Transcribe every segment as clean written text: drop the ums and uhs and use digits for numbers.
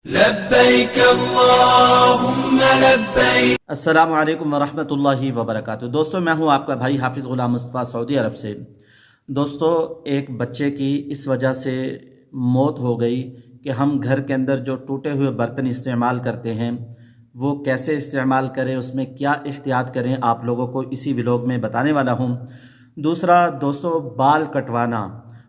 لبیک اللہم لبیک۔ السلام علیکم ورحمۃ اللہ وبرکاتہ۔ دوستو میں ہوں آپ کا بھائی حافظ غلام مصطفیٰ سعودی عرب سے۔ دوستو ایک بچے کی اس وجہ سے موت ہو گئی کہ ہم گھر کے اندر جو ٹوٹے ہوئے برتن استعمال کرتے ہیں وہ کیسے استعمال کریں، اس میں کیا احتیاط کریں، آپ لوگوں کو اسی ولاگ میں بتانے والا ہوں۔ دوسرا دوستو، بال کٹوانا،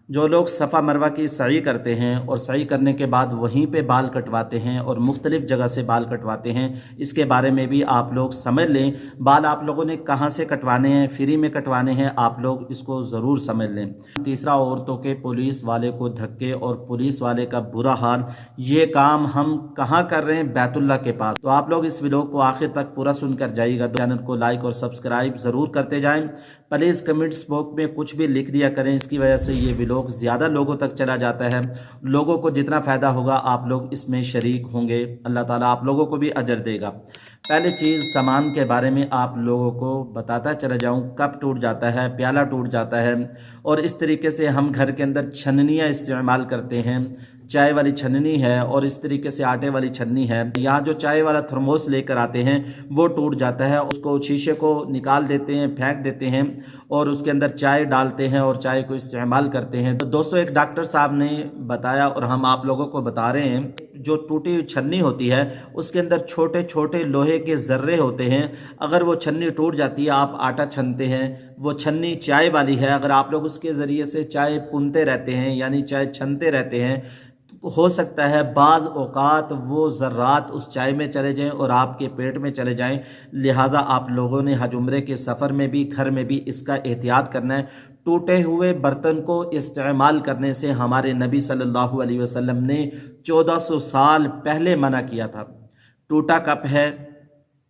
جو لوگ صفا مروہ کی سعی کرتے ہیں اور سعی کرنے کے بعد وہیں پہ بال کٹواتے ہیں اور مختلف جگہ سے بال کٹواتے ہیں، اس کے بارے میں بھی آپ لوگ سمجھ لیں۔ بال آپ لوگوں نے کہاں سے کٹوانے ہیں، فری میں کٹوانے ہیں، آپ لوگ اس کو ضرور سمجھ لیں۔ تیسرا، عورتوں کے پولیس والے کو دھکے اور پولیس والے کا برا حال، یہ کام ہم کہاں کر رہے ہیں؟ بیت اللہ کے پاس۔ تو آپ لوگ اس ویڈیو کو آخر تک پورا سن کر جائیے گا۔ چینل کو لائک اور سبسکرائب ضرور کرتے جائیں۔ پلیز کمنٹس باکس میں کچھ بھی لکھ دیا کریں، اس کی وجہ سے یہ ویڈیو زیادہ لوگوں تک چلا جاتا ہے۔ لوگوں کو جتنا فائدہ ہوگا آپ لوگ اس میں شریک ہوں گے، اللہ تعالیٰ آپ لوگوں کو بھی اجر دے گا۔ پہلی چیز، سامان کے بارے میں آپ لوگوں کو بتاتا چلا جاؤں۔ کپ ٹوٹ جاتا ہے، پیالہ ٹوٹ جاتا ہے، اور اس طریقے سے ہم گھر کے اندر چھننیاں استعمال کرتے ہیں۔ چائے والی چھننی ہے اور اس طریقے سے آٹے والی چھننی ہے۔ یہاں جو چائے والا تھرموس لے کر آتے ہیں وہ ٹوٹ جاتا ہے، اس کو شیشے کو نکال دیتے ہیں، پھینک دیتے ہیں اور اس کے اندر چائے ڈالتے ہیں اور چائے کو استعمال کرتے ہیں۔ تو دوستو ایک ڈاکٹر صاحب نے بتایا اور ہم آپ لوگوں کو بتا رہے ہیں، جو ٹوٹی ہوئی چھنی ہوتی ہے اس کے اندر چھوٹے چھوٹے لوہے کے ذرے ہوتے ہیں۔ اگر وہ چھنی ٹوٹ جاتی ہے، آپ آٹا چھنتے ہیں، وہ چھنی چائے والی ہے، اگر آپ لوگ اس کے ذریعے سے چائے پونتے رہتے ہیں یعنی چائے چھنتے رہتے ہیں، ہو سکتا ہے بعض اوقات وہ ذرات اس چائے میں چلے جائیں اور آپ کے پیٹ میں چلے جائیں۔ لہٰذا آپ لوگوں نے حج عمرے کے سفر میں بھی گھر میں بھی اس کا احتیاط کرنا ہے۔ ٹوٹے ہوئے برتن کو استعمال کرنے سے ہمارے نبی صلی اللہ علیہ وسلم نے 1400 سال پہلے منع کیا تھا۔ ٹوٹا کپ ہے،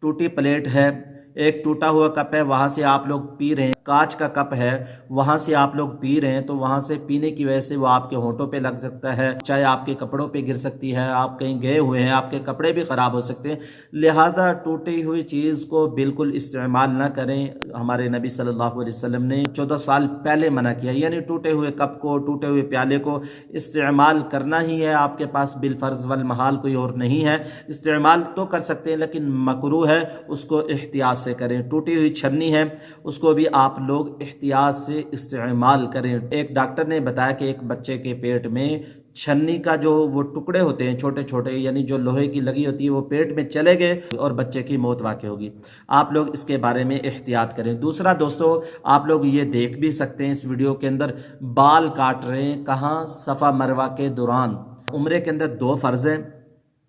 ٹوٹی پلیٹ ہے، ایک ٹوٹا ہوا کپ ہے، وہاں سے آپ لوگ پی رہے ہیں، کانچ کا کپ ہے، وہاں سے آپ لوگ پی رہے ہیں تو وہاں سے پینے کی وجہ سے وہ آپ کے ہونٹوں پہ لگ سکتا ہے، چاہے آپ کے کپڑوں پہ گر سکتی ہے، آپ کہیں گئے ہوئے ہیں، آپ کے کپڑے بھی خراب ہو سکتے ہیں۔ لہذا ٹوٹی ہوئی چیز کو بالکل استعمال نہ کریں۔ ہمارے نبی صلی اللہ علیہ وسلم نے 14 سال پہلے منع کیا، یعنی ٹوٹے ہوئے کپ کو، ٹوٹے ہوئے پیالے کو استعمال کرنا ہی ہے۔ آپ کے پاس بالفرض والمحال کوئی اور نہیں ہے، استعمال تو کر سکتے ہیں لیکن مکروہ ہے، اس کو احتیاط سے کریں۔ ٹوٹی ہوئی چھنی ہے، اس کو بھی آپ لوگ احتیاط سے استعمال کریں۔ ایک ڈاکٹر نے بتایا کہ ایک بچے کے پیٹ میں چھنی کا جو وہ ٹکڑے ہوتے ہیں چھوٹے چھوٹے، یعنی جو لوہے کی لگی ہوتی ہے، وہ پیٹ میں چلے گئے اور بچے کی موت واقع ہوگی۔ آپ لوگ اس کے بارے میں احتیاط کریں۔ دوسرا دوستو، آپ لوگ یہ دیکھ بھی سکتے ہیں اس ویڈیو کے اندر، بال کاٹ رہے ہیں کہاں؟ صفا مروہ کے دوران۔ عمرے کے اندر 2 فرض ہیں۔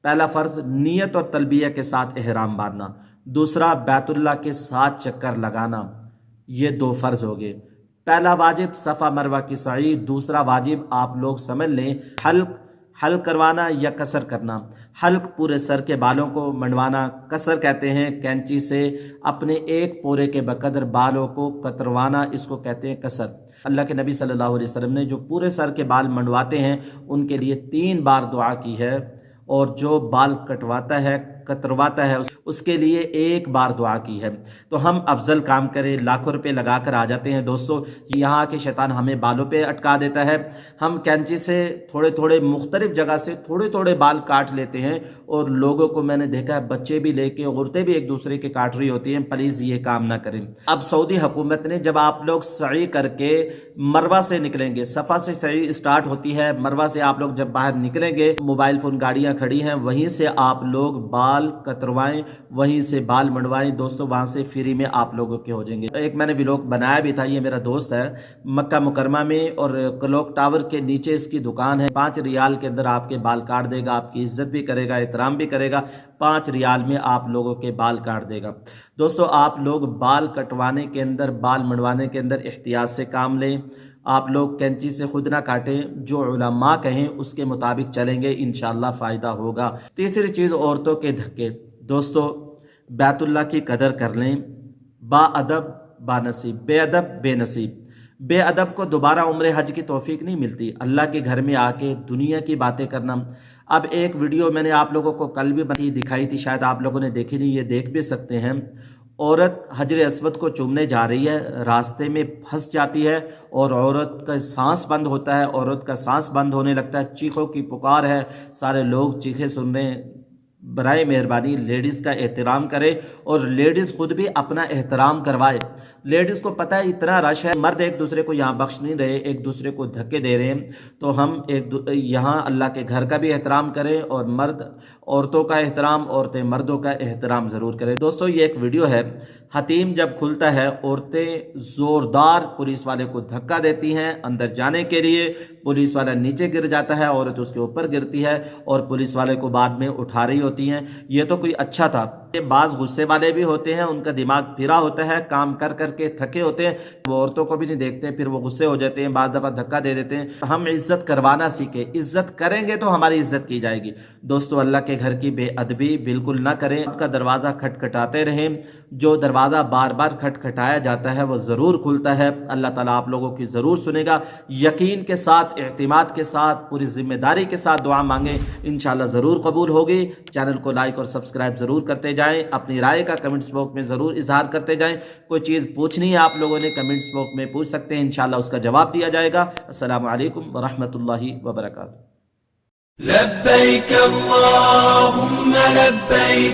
پہلا فرض نیت اور تلبیہ کے ساتھ احرام باندھنا، دوسرا بیت اللہ کے 7 چکر لگانا، یہ 2 فرض ہو گئے۔ پہلا واجب صفا مروہ کی سعی، دوسرا واجب آپ لوگ سمجھ لیں حلق کروانا یا قصر کرنا۔ حلق پورے سر کے بالوں کو منڈوانا، قصر کہتے ہیں کینچی سے اپنے ایک پورے کے بقدر بالوں کو کتروانا، اس کو کہتے ہیں قصر۔ اللہ کے نبی صلی اللہ علیہ وسلم نے جو پورے سر کے بال منڈواتے ہیں ان کے لیے 3 بار دعا کی ہے، اور جو بال کترواتا ہے اس کے لیے 1 بار دعا کی ہے۔ تو ہم افضل کام کریں، لاکھوں روپے لگا کر آ جاتے ہیں دوستو، یہاں کے شیطان ہمیں بالوں پہ اٹکا دیتا ہے۔ ہم کینچی سے تھوڑے تھوڑے مختلف جگہ سے تھوڑے تھوڑے بال کاٹ لیتے ہیں، اور لوگوں کو میں نے دیکھا ہے بچے بھی لے کے، عورتیں بھی ایک دوسرے کے کاٹ رہی ہوتی ہیں۔ پلیز یہ کام نہ کریں۔ اب سعودی حکومت نے، جب آپ لوگ سعی کر کے مروہ سے نکلیں گے، صفا سے سعی اسٹارٹ ہوتی ہے، مروہ سے آپ لوگ جب باہر نکلیں گے، موبائل فون گاڑیاں کھڑی ہیں، وہیں سے آپ لوگ بال کتروائیں، وہیں سے بال منڈوائیں دوستو، وہاں سے فری میں آپ لوگوں کے ہو جائیں گے۔ ایک میں نے ویلوگ بنایا بھی تھا، یہ میرا دوست ہے مکہ مکرمہ میں، اور کلوک ٹاور کے نیچے اس کی دکان ہے۔ 5 ریال کے اندر آپ کے بال کاٹ دے گا، آپ کی عزت بھی کرے گا، احترام بھی کرے گا، 5 ریال میں آپ لوگوں کے بال کاٹ دے گا۔ دوستو آپ لوگ بال کٹوانے کے اندر، بال منڈوانے کے اندر احتیاط سے کام لیں۔ آپ لوگ کینچی سے خود نہ کاٹیں، جو علماء کہیں اس کے مطابق چلیں گے، انشاءاللہ فائدہ ہوگا۔ تیسری چیز، عورتوں کے دھکے۔ دوستو بیت اللہ کی قدر کر لیں، با ادب با نصیب، بے ادب بے نصیب۔ بے ادب کو دوبارہ عمرے حج کی توفیق نہیں ملتی۔ اللہ کے گھر میں آ کے دنیا کی باتیں کرنا۔ اب ایک ویڈیو میں نے آپ لوگوں کو کل بھی دکھائی تھی، شاید آپ لوگوں نے دیکھی نہیں، یہ دیکھ بھی سکتے ہیں۔ عورت حجر اسود کو چومنے جا رہی ہے، راستے میں پھنس جاتی ہے اور عورت کا سانس بند ہوتا ہے، عورت کا سانس بند ہونے لگتا ہے، چیخوں کی پکار ہے، سارے لوگ چیخیں سن رہے ہیں۔ برائے مہربانی لیڈیز کا احترام کرے اور لیڈیز خود بھی اپنا احترام کروائے۔ لیڈیز کو پتہ ہے اتنا رش ہے، مرد ایک دوسرے کو یہاں بخش نہیں رہے، ایک دوسرے کو دھکے دے رہے ہیں، تو ہم یہاں اللہ کے گھر کا بھی احترام کریں اور مرد عورتوں کا احترام، عورتیں مردوں کا احترام ضرور کریں۔ دوستو یہ ایک ویڈیو ہے، حتیم جب کھلتا ہے عورتیں زوردار پولیس والے کو دھکا دیتی ہیں اندر جانے کے لیے، پولیس والا نیچے گر جاتا ہے، عورت اس کے اوپر گرتی ہے اور پولیس والے کو بعد میں اٹھا رہی ہوتی ہیں۔ یہ تو کوئی اچھا تھا۔ بعض غصے والے بھی ہوتے ہیں، ان کا دماغ پھرا ہوتا ہے، کام کر کر کے تھکے ہوتے ہیں، وہ عورتوں کو بھی نہیں دیکھتے، پھر وہ غصے ہو جاتے ہیں، بعض دفعہ دھکا دے دیتے ہیں۔ ہم عزت کروانا سیکھیں، عزت کریں گے تو ہماری عزت کی جائے گی۔ دوستو اللہ کے گھر کی بے ادبی بالکل نہ کریں، آپ کا دروازہ کھٹکھٹاتے رہیں، جو دروازہ بار بار کھٹکھٹایا جاتا ہے وہ ضرور کھلتا ہے۔ اللہ تعالیٰ آپ لوگوں کی ضرور سنے گا۔ یقین کے ساتھ، اعتماد کے ساتھ، پوری ذمہ داری کے ساتھ دعا مانگیں، انشاءاللہ ضرور قبول ہوگی۔ چینل کو لائک اور سبسکرائب ضرور کرتے جائیں، اپنی رائے کا کمنٹس باکس میں ضرور اظہار کرتے جائیں۔ کوئی چیز پوچھنی ہے آپ لوگوں نے کمنٹس باکس میں پوچھ سکتے ہیں، انشاءاللہ اس کا جواب دیا جائے گا۔ السلام علیکم ورحمۃ اللہ وبرکاتہ۔ لبيك اللهم لبيك